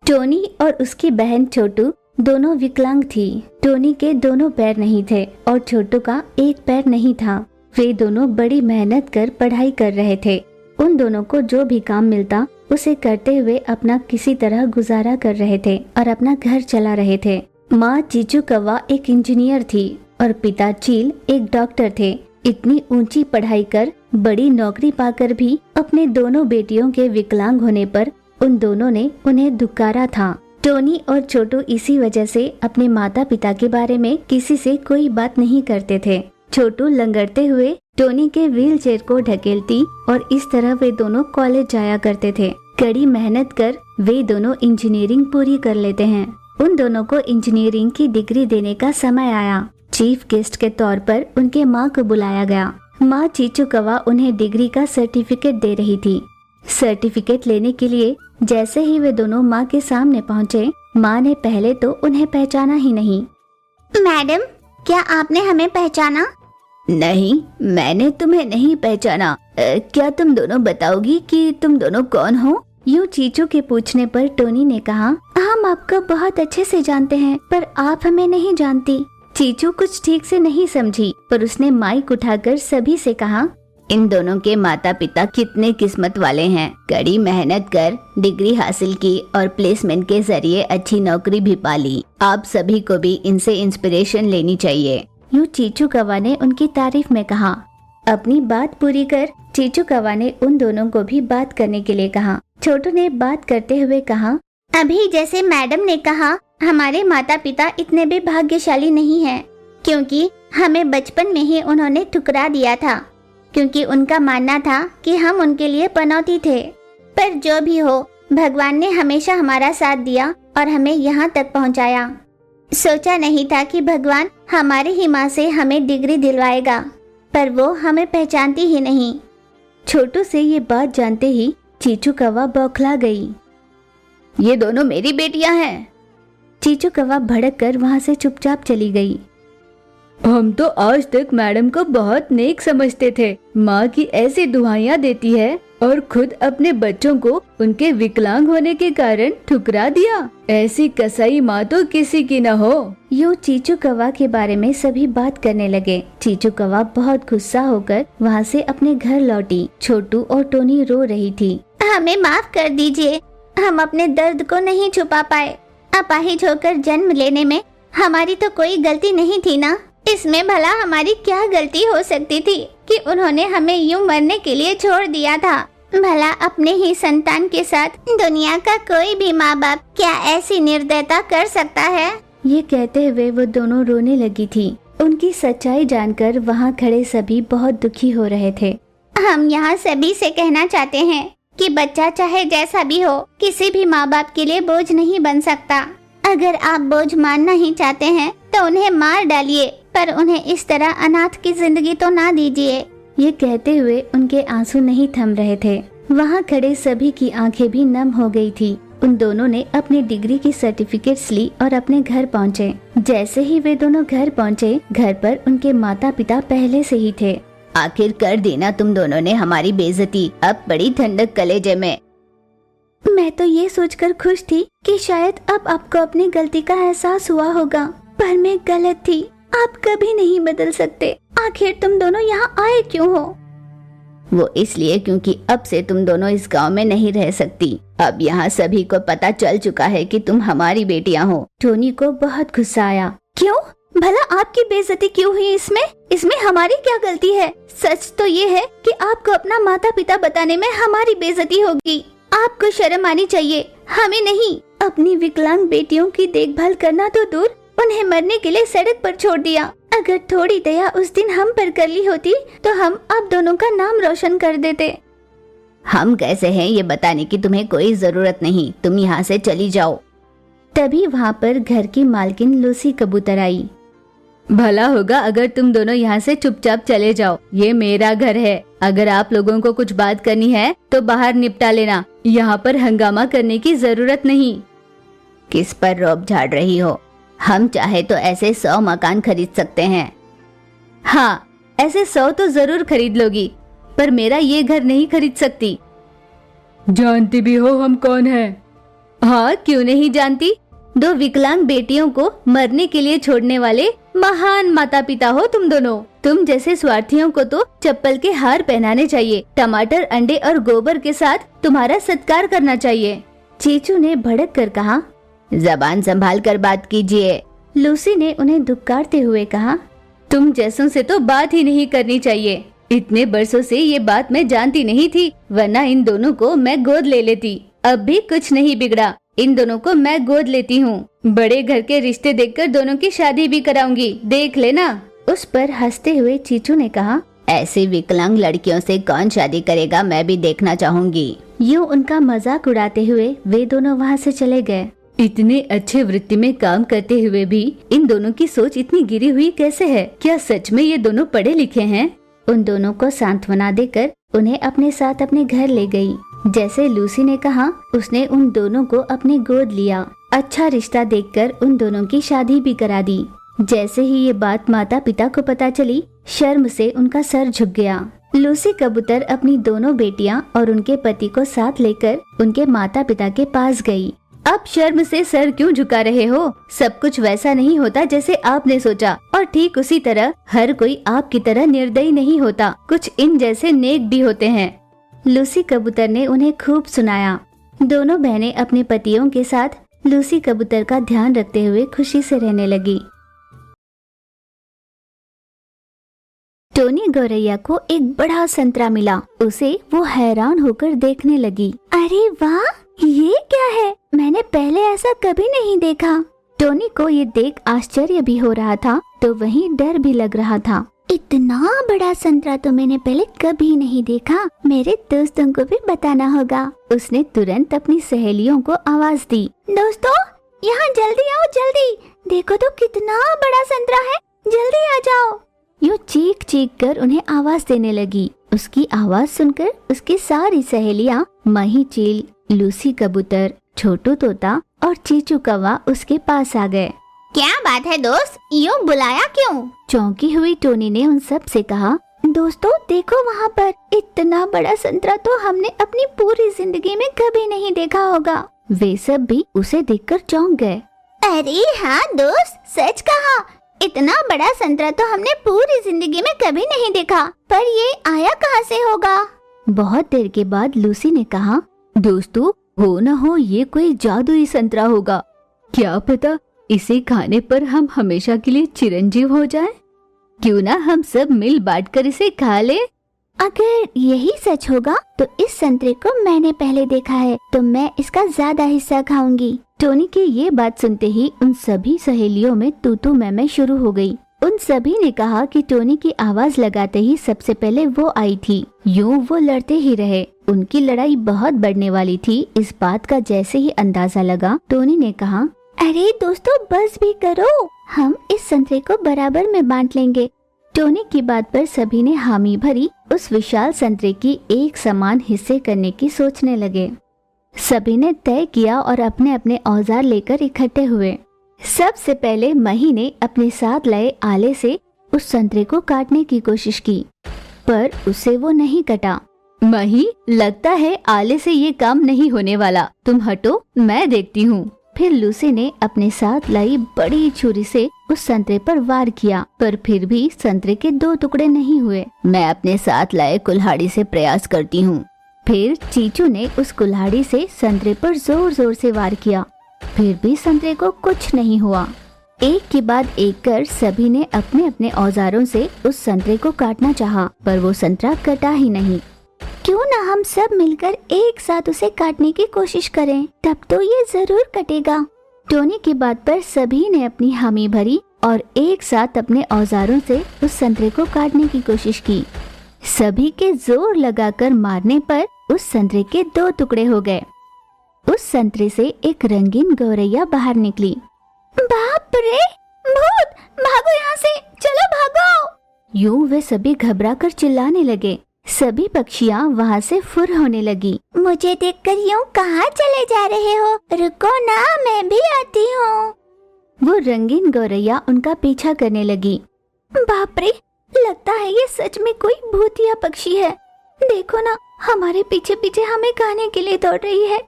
Tony और उसकी बहन छोटू दोनों विकलांग थी। टोनी के दोनों पैर नहीं थे और छोटू का एक पैर नहीं था। वे दोनों बड़ी मेहनत कर पढ़ाई कर रहे थे। उन दोनों को जो भी काम मिलता उसे करते हुए अपना किसी तरह गुजारा कर रहे थे और अपना घर चला रहे थे। माँ चीचू कौवा एक इंजीनियर थी और पिता चील एक डॉक्टर थे। इतनी ऊंची पढ़ाई कर बड़ी नौकरी पाकर भी अपने दोनों बेटियों के विकलांग होने पर उन दोनों ने उन्हें दुकारा था। टोनी और छोटू इसी वजह से अपने माता पिता के बारे में किसी से कोई बात नहीं करते थे। छोटू लंगड़ते हुए टोनी के व्हीलचेयर को ढकेलती और इस तरह वे दोनों कॉलेज जाया करते थे। कड़ी मेहनत कर वे दोनों इंजीनियरिंग पूरी कर लेते हैं। उन दोनों को इंजीनियरिंग की डिग्री देने का समय आया। चीफ गेस्ट के तौर पर उनके माँ को बुलाया गया। माँ चीचू कौवा उन्हें डिग्री का सर्टिफिकेट दे रही थी। सर्टिफिकेट लेने के लिए जैसे ही वे दोनों माँ के सामने पहुँचे, माँ ने पहले तो उन्हें पहचाना ही नहीं। मैडम, क्या आपने हमें पहचाना? नहीं, मैंने तुम्हें नहीं पहचाना। क्या तुम दोनों बताओगी कि तुम दोनों कौन हो? यूँ चीचू के पूछने पर टोनी ने कहा, हम आपको बहुत अच्छे से जानते हैं पर आप हमें नहीं जानती। चीचू कुछ ठीक से नहीं समझी पर उसने माइक उठाकर सभी से कहा, इन दोनों के माता पिता कितने किस्मत वाले हैं। कड़ी मेहनत कर डिग्री हासिल की और प्लेसमेंट के जरिए अच्छी नौकरी भी पाली। आप सभी को भी इनसे इंस्पिरेशन लेनी चाहिए। यूँ चीचू कौवा ने उनकी तारीफ में कहा। अपनी बात पूरी कर चीचू कौवा ने उन दोनों को भी बात करने के लिए कहा। छोटू ने बात करते हुए कहा, अभी जैसे मैडम ने कहा, हमारे माता पिता इतने भी भाग्यशाली नहीं हैं, क्योंकि हमें बचपन में ही उन्होंने ठुकरा दिया था, क्योंकि उनका मानना था कि हम उनके लिए पनौती थे। पर जो भी हो, भगवान ने हमेशा हमारा साथ दिया और हमें यहाँ तक पहुँचाया। सोचा नहीं था कि भगवान हमारी ही माँ से हमें डिग्री दिलवाएगा, पर वो हमें पहचानती ही नहीं। छोटू से ये बात जानते ही चीचू कौवा बौखला गई। ये दोनों मेरी बेटियां हैं। चीचू कौवा भड़क कर वहाँ से चुपचाप चली गई। हम तो आज तक मैडम को बहुत नेक समझते थे। माँ की ऐसी दुआएं देती है और खुद अपने बच्चों को उनके विकलांग होने के कारण ठुकरा दिया। ऐसी कसाई माँ तो किसी की न हो। यूँ चीचू कौवा के बारे में सभी बात करने लगे। चीचू कौवा बहुत गुस्सा होकर वहाँ से अपने घर लौटी। छोटू और टोनी रो रही थी। हमें माफ कर दीजिए, हम अपने दर्द को नहीं छुपा पाए। अपाहिज होकर जन्म लेने में हमारी तो कोई गलती नहीं थी ना। इसमें भला हमारी क्या गलती हो सकती थी कि उन्होंने हमें यूं मरने के लिए छोड़ दिया था। भला अपने ही संतान के साथ दुनिया का कोई भी माँ बाप क्या ऐसी निर्दयता कर सकता है? ये कहते हुए वो दोनों रोने लगी थी। उनकी सच्चाई जानकर वहाँ खड़े सभी बहुत दुखी हो रहे थे। हम यहाँ सभी से कहना चाहते हैं कि बच्चा चाहे जैसा भी हो, किसी भी माँ बाप के लिए बोझ नहीं बन सकता। अगर आप बोझ मानना ही चाहते हैं तो उन्हें मार डालिए, पर उन्हें इस तरह अनाथ की जिंदगी तो ना दीजिए। ये कहते हुए उनके आंसू नहीं थम रहे थे। वहाँ खड़े सभी की आंखें भी नम हो गई थी। उन दोनों ने अपनी डिग्री की सर्टिफिकेट्स ली और अपने घर पहुँचे। जैसे ही वे दोनों घर पहुँचे, घर पर उनके माता पिता पहले से ही थे। आखिर कर देना तुम दोनों ने हमारी बेइज्जती। अब बड़ी ठंडक कलेजे में। मैं तो ये सोचकर खुश थी कि शायद अब आपको अपनी गलती का एहसास हुआ होगा, पर मैं गलत थी। आप कभी नहीं बदल सकते। आखिर तुम दोनों यहाँ आए क्यों हो? वो इसलिए क्योंकि अब से तुम दोनों इस गांव में नहीं रह सकती। अब यहाँ सभी को पता चल चुका है कि तुम हमारी बेटियाँ हो। टोनी को बहुत गुस्सा आया। क्यों? भला आपकी बेइज्जती क्यों हुई? इसमें हमारी क्या गलती है? सच तो ये है कि आपको अपना माता पिता बताने में हमारी बेइज्जती होगी। आपको शर्म आनी चाहिए, हमें नहीं। अपनी विकलांग बेटियों की देखभाल करना तो दूर, उन्हें मरने के लिए सड़क पर छोड़ दिया। अगर थोड़ी दया उस दिन हम पर कर ली होती तो हम आप दोनों का नाम रोशन कर देते। हम कैसे हैं ये बताने की तुम्हें कोई जरूरत नहीं। तुम यहाँ से चली जाओ। तभी वहाँ पर घर की मालकिन लूसी कबूतर आई। भला होगा अगर तुम दोनों यहाँ से चुपचाप चले जाओ। ये मेरा घर है। अगर आप लोगों को कुछ बात करनी है तो बाहर निपटा लेना। यहाँ पर हंगामा करने की जरूरत नहीं। किस पर रौब झाड़ रही हो? हम चाहे तो ऐसे 100 मकान खरीद सकते हैं। हाँ, ऐसे 100 तो जरूर खरीद लोगी, पर मेरा ये घर नहीं खरीद सकती। जानती भी हो हम कौन हैं? हाँ, क्यों नहीं जानती। 2 विकलांग बेटियों को मरने के लिए छोड़ने वाले महान माता पिता हो तुम दोनों। तुम जैसे स्वार्थियों को तो चप्पल के हार पहनाने चाहिए। टमाटर, अंडे और गोबर के साथ तुम्हारा सत्कार करना चाहिए। चीचू ने भड़क कर कहा, जबान संभाल कर बात कीजिए। लूसी ने उन्हें दुक्कारते हुए कहा, तुम जैसों से तो बात ही नहीं करनी चाहिए। इतने बरसों से ये बात मैं जानती नहीं थी, वरना इन दोनों को मैं गोद ले लेती। अब भी कुछ नहीं बिगड़ा, इन दोनों को मैं गोद लेती हूँ। बड़े घर के रिश्ते देखकर दोनों की शादी भी कराऊंगी, देख लेना। उस पर हंसते हुए चीचू ने कहा, ऐसी विकलांग लड़कियों से कौन शादी करेगा, मैं भी देखना चाहूंगी। यूँ उनका मजाक उड़ाते हुए वे दोनों वहाँ से चले गए। इतने अच्छे वृत्ति में काम करते हुए भी इन दोनों की सोच इतनी गिरी हुई कैसे है? क्या सच में ये दोनों पढ़े लिखे हैं? उन दोनों को सांत्वना देकर उन्हें अपने साथ अपने घर ले गई। जैसे लूसी ने कहा, उसने उन दोनों को अपने गोद लिया। अच्छा रिश्ता देखकर उन दोनों की शादी भी करा दी। जैसे ही ये बात माता पिता को पता चली, शर्म से उनका सर झुक गया। लूसी कबूतर अपनी दोनों बेटियां और उनके पति को साथ लेकर उनके माता पिता के पास गई। अब शर्म से सर क्यों झुका रहे हो? सब कुछ वैसा नहीं होता जैसे आपने सोचा, और ठीक उसी तरह हर कोई आपकी तरह निर्दयी नहीं होता। कुछ इन जैसे नेक भी होते हैं। लूसी कबूतर ने उन्हें खूब सुनाया। दोनों बहनें अपने पतियों के साथ लूसी कबूतर का ध्यान रखते हुए खुशी से रहने लगी। टोनी गौरैया को एक बड़ा संतरा मिला। उसे वो हैरान होकर देखने लगी। अरे वाह, ये क्या है? मैंने पहले ऐसा कभी नहीं देखा। टोनी को ये देख आश्चर्य भी हो रहा था तो वहीं डर भी लग रहा था। इतना बड़ा संतरा तो मैंने पहले कभी नहीं देखा। मेरे दोस्तों को भी बताना होगा। उसने तुरंत अपनी सहेलियों को आवाज दी, दोस्तों यहाँ जल्दी आओ, जल्दी देखो तो कितना बड़ा संतरा है, जल्दी आ जाओ। यूँ चीख चीख कर उन्हें आवाज देने लगी। उसकी आवाज सुनकर उसकी सारी सहेलियाँ मही चील, लूसी कबूतर, छोटू तोता और चीचू कौवा उसके पास आ गए। क्या बात है दोस्त, यूँ बुलाया क्यों? चौंकी हुई टोनी ने उन सब से कहा, दोस्तों देखो वहाँ पर इतना बड़ा संतरा तो हमने अपनी पूरी जिंदगी में कभी नहीं देखा होगा। वे सब भी उसे देखकर चौंक गए। अरे हाँ दोस्त, सच कहा, इतना बड़ा संतरा तो हमने पूरी जिंदगी में कभी नहीं देखा, पर ये आया कहाँ से होगा? बहुत देर के बाद लूसी ने कहा, दोस्तों हो न हो ये कोई जादुई संतरा होगा। क्या पता इसे खाने पर हम हमेशा के लिए चिरंजीव हो जाएं? क्यों ना हम सब मिल बांटकर इसे खा ले? अगर यही सच होगा तो इस संतरे को मैंने पहले देखा है, तो मैं इसका ज्यादा हिस्सा खाऊंगी। टोनी की ये बात सुनते ही उन सभी सहेलियों में तू तू मैं शुरू हो गई। उन सभी ने कहा कि टोनी की आवाज लगाते ही सबसे पहले वो आई थी। यूँ वो लड़ते ही रहे। उनकी लड़ाई बहुत बढ़ने वाली थी। इस बात का जैसे ही अंदाजा लगा, टोनी ने कहा, अरे दोस्तों बस भी करो, हम इस संतरे को बराबर में बांट लेंगे। टोनी की बात पर सभी ने हामी भरी। उस विशाल संतरे की एक समान हिस्से करने की सोचने लगे। सभी ने तय किया और अपने अपने औजार लेकर इकट्ठे हुए। सबसे पहले मही ने अपने साथ लाए आले से उस संतरे को काटने की कोशिश की, पर उसे वो नहीं कटा। मही, लगता है आले से ये काम नहीं होने वाला, तुम हटो, मैं देखती हूँ। फिर लूसी ने अपने साथ लाई बड़ी छुरी से उस संतरे पर वार किया, पर फिर भी संतरे के 2 टुकड़े नहीं हुए। मैं अपने साथ लाए कुल्हाड़ी से प्रयास करती हूँ। फिर चीचू ने उस कुल्हाड़ी से संतरे पर जोर जोर से वार किया, फिर भी संतरे को कुछ नहीं हुआ। एक के बाद एक कर सभी ने अपने अपने औजारों से उस संतरे को काटना चाहा, पर वो संतरा कटा ही नहीं। क्यों ना हम सब मिलकर एक साथ उसे काटने की कोशिश करें, तब तो ये जरूर कटेगा। टोनी की बात पर सभी ने अपनी हामी भरी और एक साथ अपने औजारों से उस संतरे को काटने की कोशिश की। सभी के जोर लगाकर मारने पर उस संतरे के 2 टुकड़े हो गए। उस संतरे से एक रंगीन गौरैया बाहर निकली। बाप रे, भूत, भागो यहाँ से, चलो भागो। यूँ वे सभी घबरा कर चिल्लाने लगे। सभी पक्षियाँ वहाँ से फुर होने लगी। मुझे देखकर यूँ कहाँ चले जा रहे हो? रुको ना, मैं भी आती हूँ। वो रंगीन गौरैया उनका पीछा करने लगी। बाप रे, लगता है ये सच में कोई भूतिया पक्षी है। देखो ना, हमारे पीछे पीछे हमें खाने के लिए दौड़ रही है।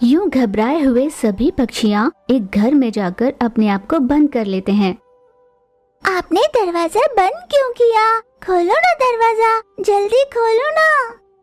यूं घबराए हुए सभी पक्षियाँ एक घर में जाकर अपने आप को बंद कर लेते हैं। आपने दरवाजा बंद क्यों किया? खोलो ना दरवाजा, जल्दी खोलो ना।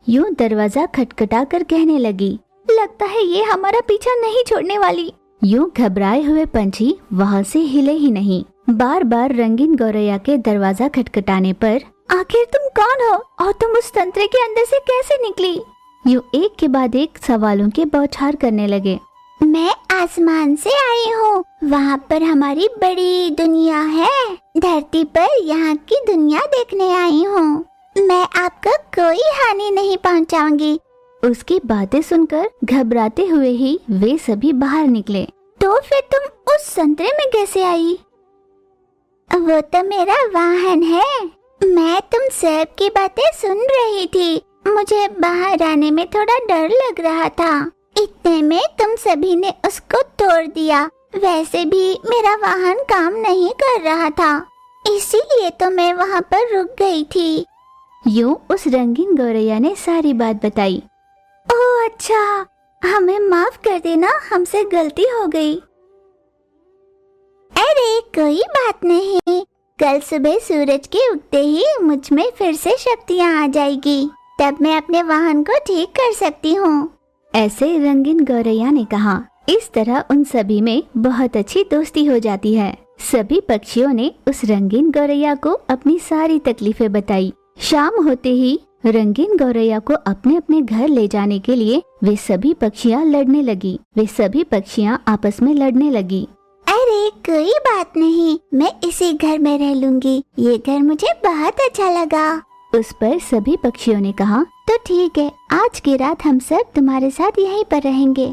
यूं दरवाजा खटखटा कर कहने लगी, लगता है ये हमारा पीछा नहीं छोड़ने वाली। यूं घबराए हुए पंछी वहाँ से हिले ही नहीं। बार बार रंगीन गौरैया के दरवाजा खटखटाने पर, आखिर तुम कौन हो और तुम उस संतरे के अंदर से कैसे निकली? यूं एक के बाद एक सवालों के बौछार करने लगे। मैं आसमान से आई हूँ, वहाँ पर हमारी बड़ी दुनिया है। धरती पर यहाँ की दुनिया देखने आई हूँ। मैं आपको कोई हानि नहीं पहुँचाऊंगी। उसकी बातें सुनकर घबराते हुए ही वे सभी बाहर निकले। तो फिर तुम उस संतरे में कैसे आई? वो तो मेरा वाहन है। मैं तुम सब की बातें सुन रही थी। मुझे बाहर आने में थोड़ा डर लग रहा था। इतने में तुम सभी ने उसको तोड़ दिया। वैसे भी मेरा वाहन काम नहीं कर रहा था, इसीलिए तो मैं वहाँ पर रुक गई थी। यूं उस रंगीन गौरैया ने सारी बात बताई। ओह अच्छा, हमें माफ कर देना, हमसे गलती हो गई। अरे कोई बात नहीं, कल सुबह सूरज के उगते ही मुझ में फिर से शक्तियाँ आ जाएगी, तब मैं अपने वाहन को ठीक कर सकती हूँ। ऐसे रंगीन गौरैया ने कहा। इस तरह उन सभी में बहुत अच्छी दोस्ती हो जाती है। सभी पक्षियों ने उस रंगीन गौरैया को अपनी सारी तकलीफें बताई। शाम होते ही रंगीन गौरैया को अपने अपने घर ले जाने के लिए वे सभी पक्षियाँ लड़ने लगी। वे सभी पक्षियाँ आपस में लड़ने लगी। अरे कोई बात नहीं, मैं इसी घर में रह लूंगी। ये घर मुझे बहुत अच्छा लगा। उस पर सभी पक्षियों ने कहा, तो ठीक है, आज की रात हम सब तुम्हारे साथ यहीं पर रहेंगे।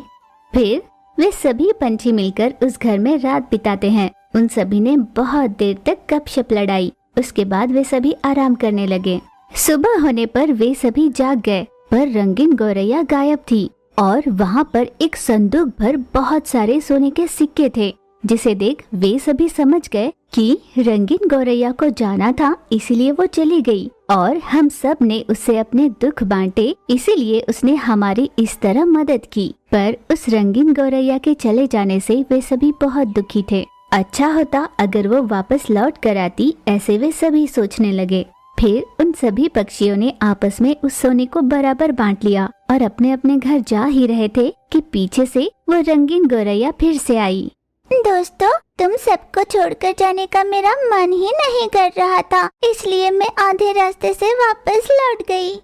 फिर वे सभी पंछी मिलकर उस घर में रात बिताते हैं। उन सभी ने बहुत देर तक गपशप लड़ाई। उसके बाद वे सभी आराम करने लगे। सुबह होने पर वे सभी जाग गए, पर रंगीन गौरैया गायब थी और वहाँ पर एक संदूक भर बहुत सारे सोने के सिक्के थे, जिसे देख वे सभी समझ गए कि रंगीन गौरैया को जाना था, इसीलिए वो चली गई और हम सब ने उससे अपने दुख बांटे, इसीलिए उसने हमारी इस तरह मदद की। पर उस रंगीन गौरैया के चले जाने से वे सभी बहुत दुखी थे। अच्छा होता अगर वो वापस लौट कर आती, ऐसे वे सभी सोचने लगे। फिर उन सभी पक्षियों ने आपस में उस सोने को बराबर बांट लिया और अपने अपने घर जा ही रहे थे कि पीछे से वो रंगीन गौरैया फिर से आई। दोस्तों, तुम सबको छोड़कर जाने का मेरा मन ही नहीं कर रहा था, इसलिए मैं आधे रास्ते से वापस लौट गई।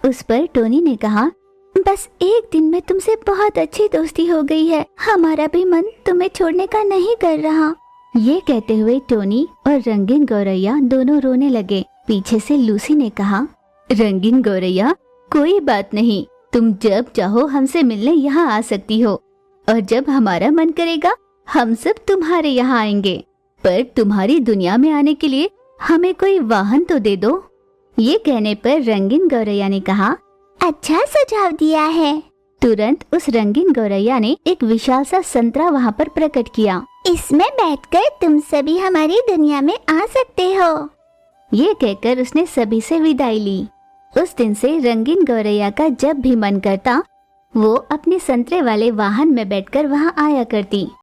उस पर टोनी ने कहा, बस एक दिन में तुमसे बहुत अच्छी दोस्ती हो गई है, हमारा भी मन तुम्हें छोड़ने का नहीं कर रहा। ये कहते हुए टोनी और रंगीन गौरैया दोनों रोने लगे। पीछे से लूसी ने कहा, रंगीन गौरैया, कोई बात नहीं, तुम जब चाहो हमसे मिलने यहाँ आ सकती हो और जब हमारा मन करेगा हम सब तुम्हारे यहाँ आएंगे, पर तुम्हारी दुनिया में आने के लिए हमें कोई वाहन तो दे दो। ये कहने पर रंगीन गौरैया ने कहा, अच्छा सुझाव दिया है। तुरंत उस रंगीन गौरैया ने एक विशाल सा संतरा वहाँ पर प्रकट किया। इसमें बैठकर तुम सभी हमारी दुनिया में आ सकते हो। ये कहकर उसने सभी से विदाई ली। उस दिन से रंगीन गौरैया का जब भी मन करता, वो अपने संतरे वाले वाहन में बैठकर वहाँ आया करती।